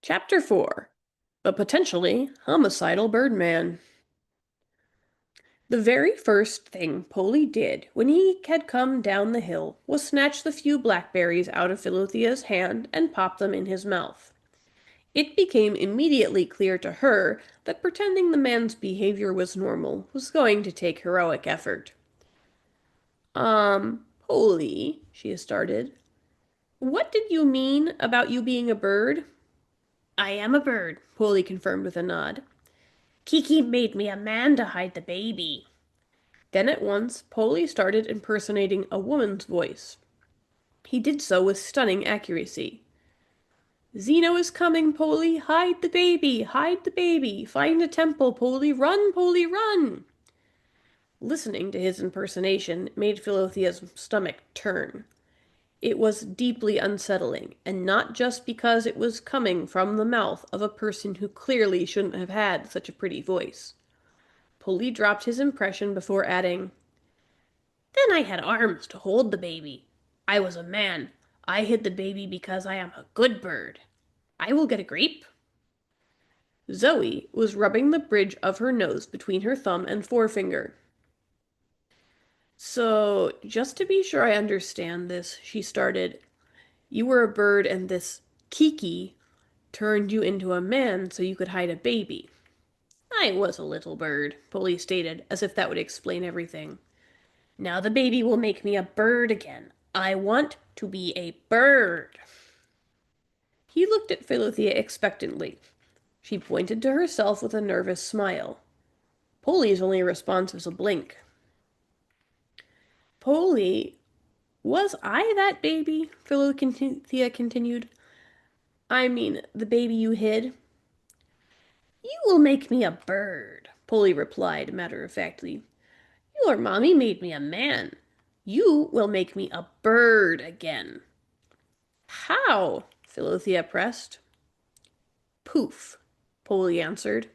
Chapter 4. A potentially homicidal birdman. The very first thing Polly did when he had come down the hill was snatch the few blackberries out of Philothea's hand and pop them in his mouth. It became immediately clear to her that pretending the man's behavior was normal was going to take heroic effort. Polly, she started, what did you mean about you being a bird? I am a bird, Polly confirmed with a nod. Kiki made me a man to hide the baby. Then at once, Polly started impersonating a woman's voice. He did so with stunning accuracy. Zeno is coming, Polly! Hide the baby! Hide the baby! Find a temple, Polly! Run, Polly, run! Listening to his impersonation made Philothea's stomach turn. It was deeply unsettling, and not just because it was coming from the mouth of a person who clearly shouldn't have had such a pretty voice. Polly dropped his impression before adding, Then I had arms to hold the baby. I was a man. I hid the baby because I am a good bird. I will get a grape. Zoe was rubbing the bridge of her nose between her thumb and forefinger. So, just to be sure I understand this, she started, you were a bird and this Kiki turned you into a man so you could hide a baby. I was a little bird, Polly stated, as if that would explain everything. Now the baby will make me a bird again. I want to be a bird. He looked at Philothea expectantly. She pointed to herself with a nervous smile. Polly's only response was a blink. Polly, was I that baby? Philothea continued. I mean, the baby you hid? You will make me a bird, Polly replied matter-of-factly. Your mommy made me a man. You will make me a bird again. How? Philothea pressed. Poof, Polly answered.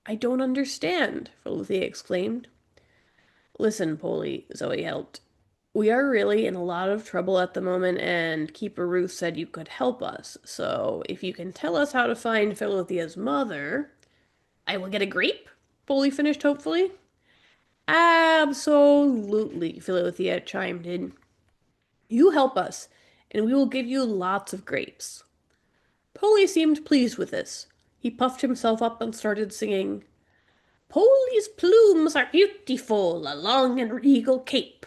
I don't understand, Philothea exclaimed. Listen, Polly, Zoe helped. We are really in a lot of trouble at the moment, and Keeper Ruth said you could help us. So, if you can tell us how to find Philothea's mother... I will get a grape, Polly finished hopefully. Absolutely, Philothea chimed in. You help us, and we will give you lots of grapes. Polly seemed pleased with this. He puffed himself up and started singing, Polly's plumes are beautiful, a long and regal cape.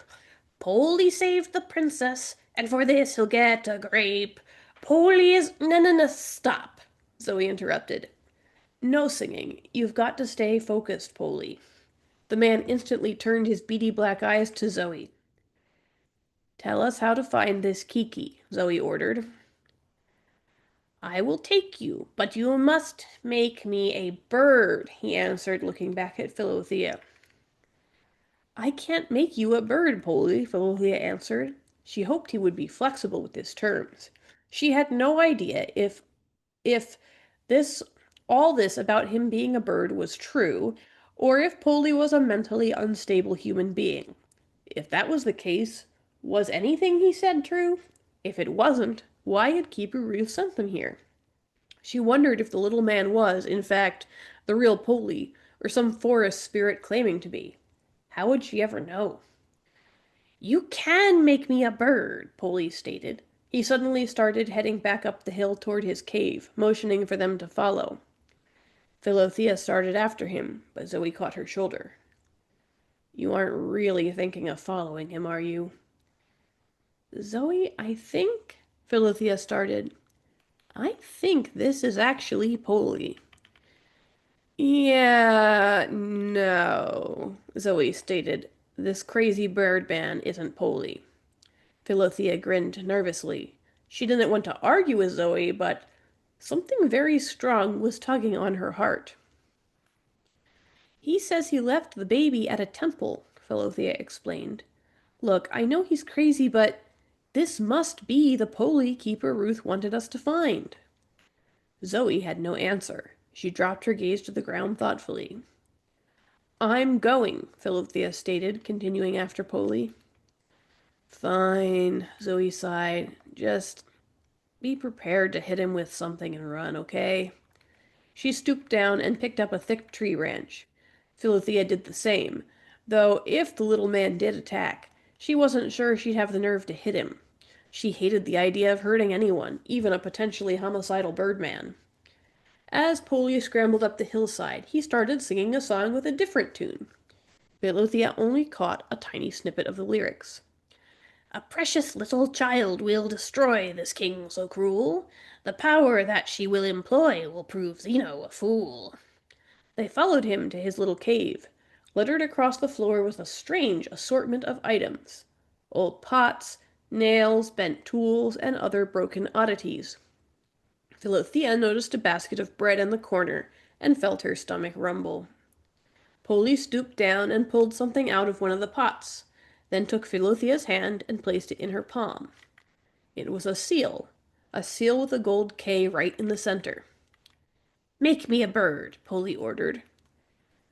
Polly saved the princess, and for this he'll get a grape. Polly is... No, stop, Zoe interrupted. No singing. You've got to stay focused, Polly. The man instantly turned his beady black eyes to Zoe. Tell us how to find this Kiki, Zoe ordered. I will take you, but you must make me a bird, he answered, looking back at Philothea. I can't make you a bird, Polly, Philothea answered. She hoped he would be flexible with his terms. She had no idea if this all this about him being a bird was true, or if Polly was a mentally unstable human being. If that was the case, was anything he said true? If it wasn't, why had Keeper Ruth sent them here? She wondered if the little man was, in fact, the real Polly, or some forest spirit claiming to be. How would she ever know? You can make me a bird, Polly stated. He suddenly started heading back up the hill toward his cave, motioning for them to follow. Philothea started after him, but Zoe caught her shoulder. You aren't really thinking of following him, are you? Zoe, I think, Philothea started. I think this is actually Polly. Yeah, no, Zoe stated. This crazy bird man isn't Polly. Philothea grinned nervously. She didn't want to argue with Zoe, but something very strong was tugging on her heart. He says he left the baby at a temple, Philothea explained. Look, I know he's crazy, but this must be the Polly Keeper Ruth wanted us to find. Zoe had no answer. She dropped her gaze to the ground thoughtfully. I'm going, Philothea stated, continuing after Polly. Fine, Zoe sighed. Just Be prepared to hit him with something and run, okay? She stooped down and picked up a thick tree branch. Philothea did the same, though if the little man did attack, she wasn't sure she'd have the nerve to hit him. She hated the idea of hurting anyone, even a potentially homicidal birdman. As Polly scrambled up the hillside, he started singing a song with a different tune. Philothea only caught a tiny snippet of the lyrics. A precious little child will destroy this king so cruel. The power that she will employ will prove Zeno a fool. They followed him to his little cave. Littered across the floor was a strange assortment of items. Old pots, nails, bent tools, and other broken oddities. Philothea noticed a basket of bread in the corner and felt her stomach rumble. Polly stooped down and pulled something out of one of the pots, then took Philothea's hand and placed it in her palm. It was a seal with a gold K right in the center. Make me a bird, Polly ordered.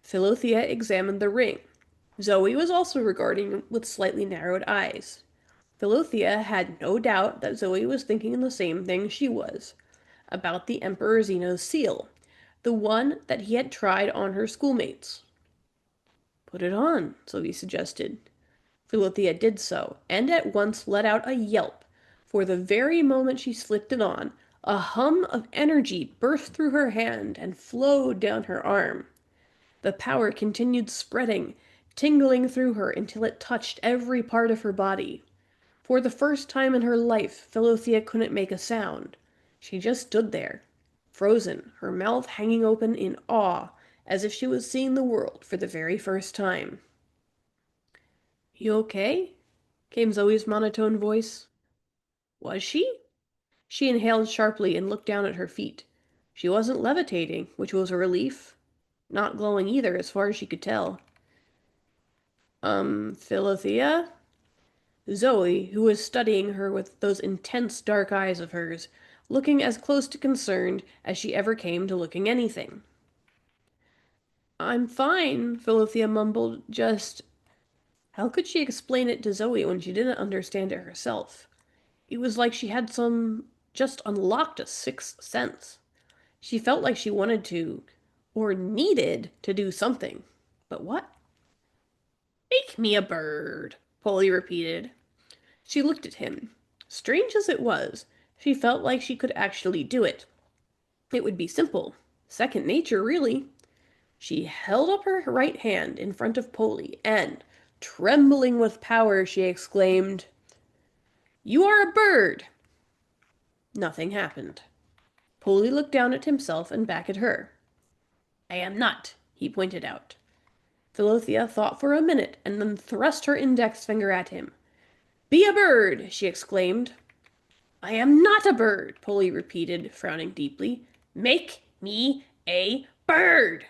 Philothea examined the ring. Zoe was also regarding with slightly narrowed eyes. Philothea had no doubt that Zoe was thinking the same thing she was, about the Emperor Zeno's seal, the one that he had tried on her schoolmates. Put it on, Zoe suggested. Philothea did so, and at once let out a yelp, for the very moment she slipped it on, a hum of energy burst through her hand and flowed down her arm. The power continued spreading, tingling through her until it touched every part of her body. For the first time in her life, Philothea couldn't make a sound. She just stood there, frozen, her mouth hanging open in awe, as if she was seeing the world for the very first time. You okay? Came Zoe's monotone voice. Was she? She inhaled sharply and looked down at her feet. She wasn't levitating, which was a relief. Not glowing either, as far as she could tell. Philothea? Zoe, who was studying her with those intense dark eyes of hers, looking as close to concerned as she ever came to looking anything. I'm fine, Philothea mumbled, just... How could she explain it to Zoe when she didn't understand it herself? It was like she had just unlocked a sixth sense. She felt like she wanted to, or needed to do something. But what? Make me a bird, Polly repeated. She looked at him. Strange as it was, she felt like she could actually do it. It would be simple. Second nature, really. She held up her right hand in front of Polly and, trembling with power, she exclaimed, You are a bird! Nothing happened. Polly looked down at himself and back at her. I am not, he pointed out. Philothea thought for a minute and then thrust her index finger at him. Be a bird, she exclaimed. I am not a bird, Polly repeated, frowning deeply. Make me a bird!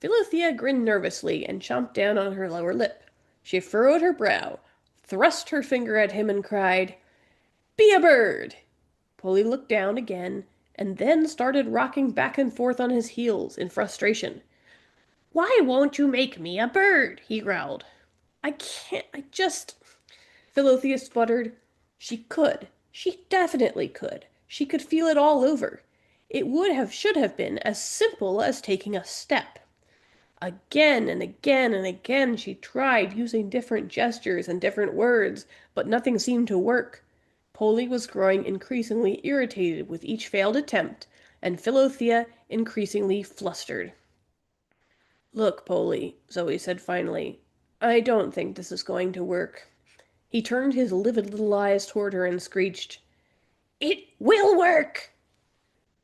Philothea grinned nervously and chomped down on her lower lip. She furrowed her brow, thrust her finger at him, and cried, Be a bird! Polly looked down again, and then started rocking back and forth on his heels in frustration. Why won't you make me a bird? He growled. I can't, I just... Philothea sputtered. She could. She definitely could. She could feel it all over. It should have been as simple as taking a step. Again and again and again she tried using different gestures and different words, but nothing seemed to work. Polly was growing increasingly irritated with each failed attempt, and Philothea increasingly flustered. Look, Polly, Zoe said finally, I don't think this is going to work. He turned his livid little eyes toward her and screeched, It will work!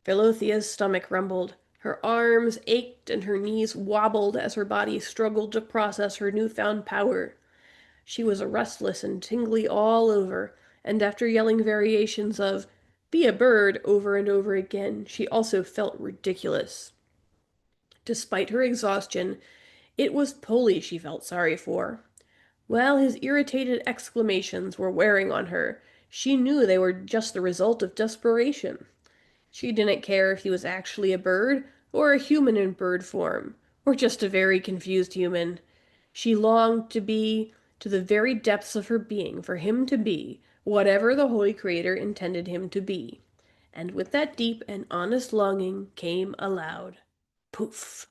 Philothea's stomach rumbled. Her arms ached and her knees wobbled as her body struggled to process her newfound power. She was restless and tingly all over, and after yelling variations of, Be a bird, over and over again, she also felt ridiculous. Despite her exhaustion, it was Polly she felt sorry for. While his irritated exclamations were wearing on her, she knew they were just the result of desperation. She didn't care if he was actually a bird, or a human in bird form, or just a very confused human. She longed to be, to the very depths of her being, for him to be, whatever the Holy Creator intended him to be. And with that deep and honest longing came a loud poof.